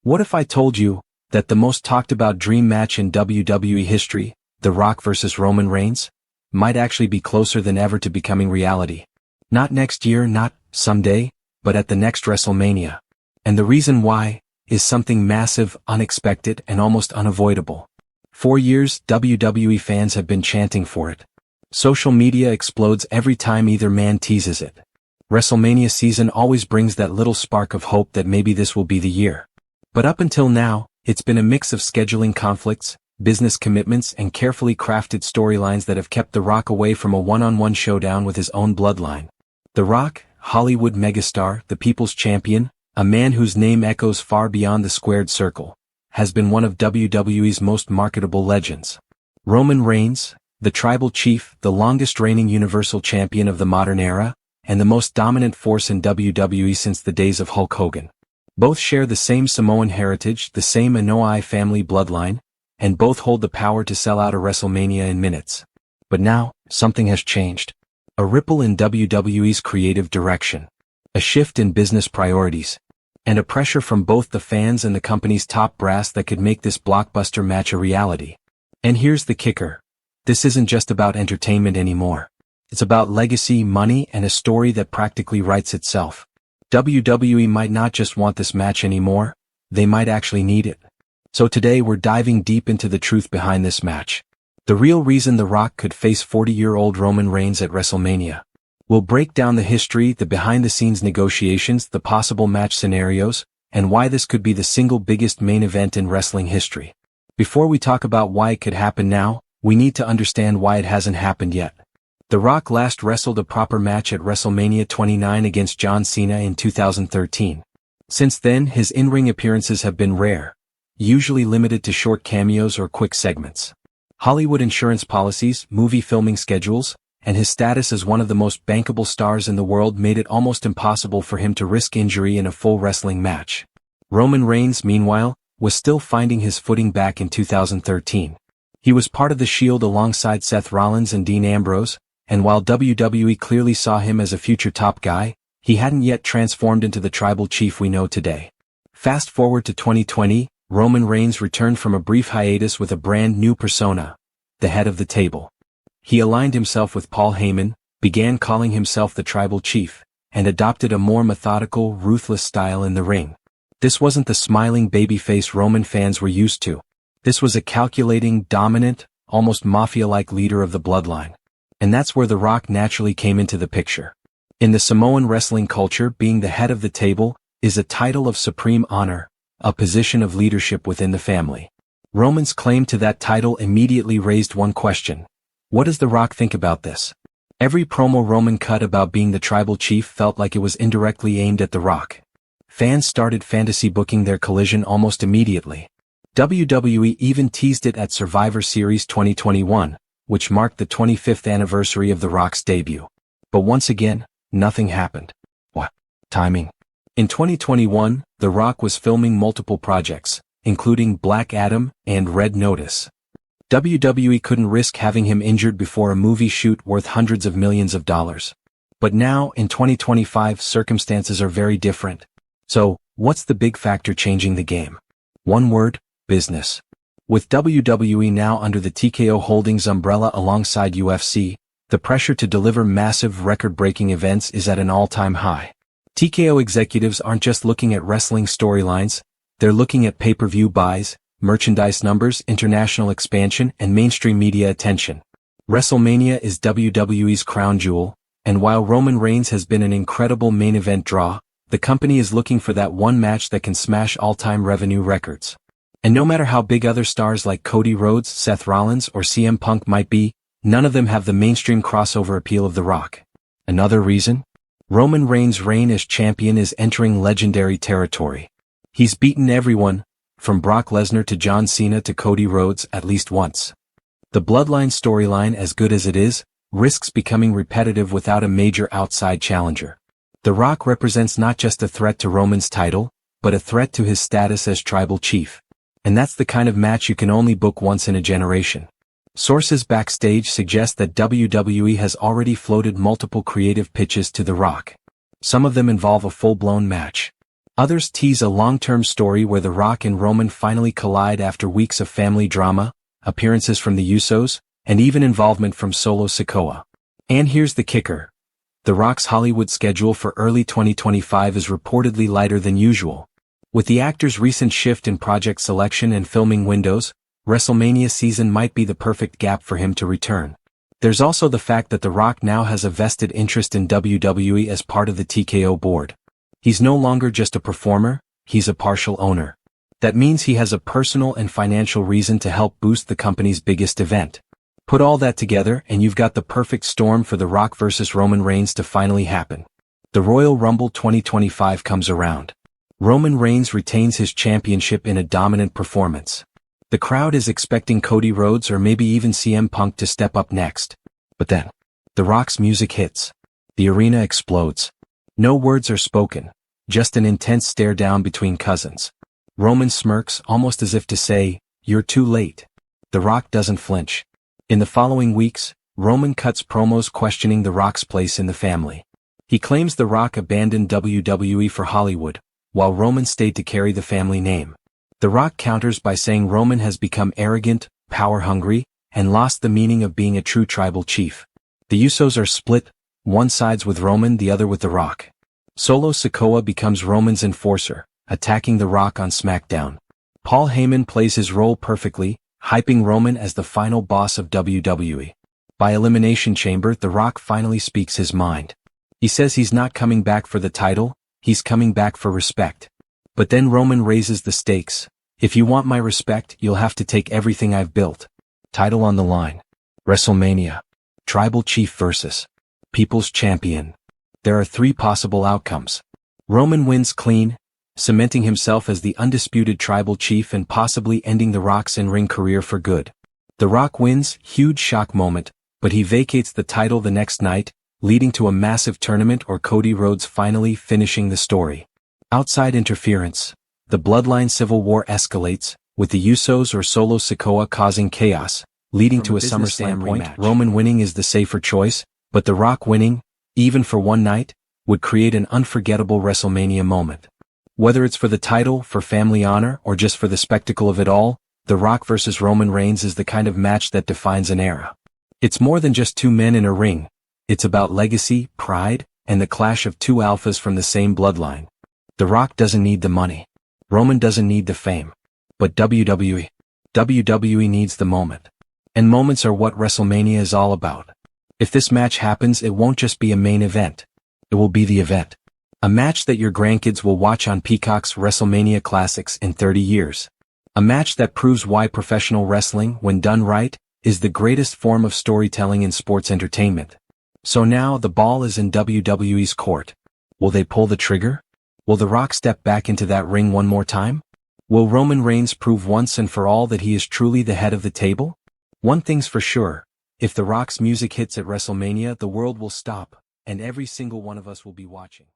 What if I told you that the most talked about dream match in WWE history, The Rock vs. Roman Reigns, might actually be closer than ever to becoming reality? Not next year, not someday, but at the next WrestleMania. And the reason why is something massive, unexpected, and almost unavoidable. For years, WWE fans have been chanting for it. Social media explodes every time either man teases it. WrestleMania season always brings that little spark of hope that maybe this will be the year. But up until now, it's been a mix of scheduling conflicts, business commitments, and carefully crafted storylines that have kept The Rock away from a one-on-one showdown with his own bloodline. The Rock, Hollywood megastar, the people's champion, a man whose name echoes far beyond the squared circle, has been one of WWE's most marketable legends. Roman Reigns, the tribal chief, the longest reigning Universal Champion of the modern era, and the most dominant force in WWE since the days of Hulk Hogan. Both share the same Samoan heritage, the same Anoa'i family bloodline, and both hold the power to sell out a WrestleMania in minutes. But now, something has changed. A ripple in WWE's creative direction. A shift in business priorities. And a pressure from both the fans and the company's top brass that could make this blockbuster match a reality. And here's the kicker. This isn't just about entertainment anymore. It's about legacy, money, and a story that practically writes itself. WWE might not just want this match anymore, they might actually need it. So today we're diving deep into the truth behind this match. The real reason The Rock could face 40-year-old Roman Reigns at WrestleMania. We'll break down the history, the behind-the-scenes negotiations, the possible match scenarios, and why this could be the single biggest main event in wrestling history. Before we talk about why it could happen now, we need to understand why it hasn't happened yet. The Rock last wrestled a proper match at WrestleMania 29 against John Cena in 2013. Since then, his in-ring appearances have been rare, usually limited to short cameos or quick segments. Hollywood insurance policies, movie filming schedules, and his status as one of the most bankable stars in the world made it almost impossible for him to risk injury in a full wrestling match. Roman Reigns, meanwhile, was still finding his footing back in 2013. He was part of the Shield alongside Seth Rollins and Dean Ambrose, and while WWE clearly saw him as a future top guy, he hadn't yet transformed into the tribal chief we know today. Fast forward to 2020, Roman Reigns returned from a brief hiatus with a brand new persona, the head of the table. He aligned himself with Paul Heyman, began calling himself the tribal chief, and adopted a more methodical, ruthless style in the ring. This wasn't the smiling babyface Roman fans were used to. This was a calculating, dominant, almost mafia-like leader of the bloodline. And that's where The Rock naturally came into the picture. In the Samoan wrestling culture, being the head of the table is a title of supreme honor, a position of leadership within the family. Roman's claim to that title immediately raised one question. What does The Rock think about this? Every promo Roman cut about being the tribal chief felt like it was indirectly aimed at The Rock. Fans started fantasy booking their collision almost immediately. WWE even teased it at Survivor Series 2021, which marked the 25th anniversary of The Rock's debut. But once again, nothing happened. What? Timing. In 2021, The Rock was filming multiple projects, including Black Adam and Red Notice. WWE couldn't risk having him injured before a movie shoot worth hundreds of millions of dollars. But now, in 2025, circumstances are very different. So, what's the big factor changing the game? One word: business. With WWE now under the TKO Holdings umbrella alongside UFC, the pressure to deliver massive record-breaking events is at an all-time high. TKO executives aren't just looking at wrestling storylines, they're looking at pay-per-view buys, merchandise numbers, international expansion, and mainstream media attention. WrestleMania is WWE's crown jewel, and while Roman Reigns has been an incredible main event draw, the company is looking for that one match that can smash all-time revenue records. And no matter how big other stars like Cody Rhodes, Seth Rollins, or CM Punk might be, none of them have the mainstream crossover appeal of The Rock. Another reason? Roman Reigns' reign as champion is entering legendary territory. He's beaten everyone, from Brock Lesnar to John Cena to Cody Rhodes, at least once. The Bloodline storyline, as good as it is, risks becoming repetitive without a major outside challenger. The Rock represents not just a threat to Roman's title, but a threat to his status as tribal chief. And that's the kind of match you can only book once in a generation. Sources backstage suggest that WWE has already floated multiple creative pitches to The Rock. Some of them involve a full-blown match. Others tease a long-term story where The Rock and Roman finally collide after weeks of family drama, appearances from the Usos, and even involvement from Solo Sikoa. And here's the kicker. The Rock's Hollywood schedule for early 2025 is reportedly lighter than usual. With the actor's recent shift in project selection and filming windows, WrestleMania season might be the perfect gap for him to return. There's also the fact that The Rock now has a vested interest in WWE as part of the TKO board. He's no longer just a performer, he's a partial owner. That means he has a personal and financial reason to help boost the company's biggest event. Put all that together and you've got the perfect storm for The Rock versus Roman Reigns to finally happen. The Royal Rumble 2025 comes around. Roman Reigns retains his championship in a dominant performance. The crowd is expecting Cody Rhodes or maybe even CM Punk to step up next. But then, The Rock's music hits. The arena explodes. No words are spoken, just an intense stare down between cousins. Roman smirks almost as if to say, "You're too late." The Rock doesn't flinch. In the following weeks, Roman cuts promos questioning The Rock's place in the family. He claims The Rock abandoned WWE for Hollywood, while Roman stayed to carry the family name. The Rock counters by saying Roman has become arrogant, power-hungry, and lost the meaning of being a true tribal chief. The Usos are split, one sides with Roman, the other with The Rock. Solo Sikoa becomes Roman's enforcer, attacking The Rock on SmackDown. Paul Heyman plays his role perfectly, hyping Roman as the final boss of WWE. By Elimination Chamber, The Rock finally speaks his mind. He says he's not coming back for the title, he's coming back for respect. But then Roman raises the stakes. "If you want my respect, you'll have to take everything I've built." Title on the line. WrestleMania. Tribal Chief versus People's Champion. There are 3 possible outcomes. Roman wins clean, cementing himself as the undisputed tribal chief and possibly ending The Rock's in-ring career for good. The Rock wins, huge shock moment, but he vacates the title the next night, leading to a massive tournament or Cody Rhodes finally finishing the story. Outside interference. The Bloodline Civil War escalates, with the Usos or Solo Sikoa causing chaos, leading to a SummerSlam rematch. Roman winning is the safer choice, but The Rock winning, even for one night, would create an unforgettable WrestleMania moment. Whether it's for the title, for family honor, or just for the spectacle of it all, The Rock versus Roman Reigns is the kind of match that defines an era. It's more than just 2 men in a ring. It's about legacy, pride, and the clash of 2 alphas from the same bloodline. The Rock doesn't need the money. Roman doesn't need the fame. But WWE needs the moment. And moments are what WrestleMania is all about. If this match happens, it won't just be a main event. It will be the event. A match that your grandkids will watch on Peacock's WrestleMania Classics in 30 years. A match that proves why professional wrestling, when done right, is the greatest form of storytelling in sports entertainment. So now the ball is in WWE's court. Will they pull the trigger? Will The Rock step back into that ring one more time? Will Roman Reigns prove once and for all that he is truly the head of the table? One thing's for sure, if The Rock's music hits at WrestleMania, the world will stop, and every single one of us will be watching.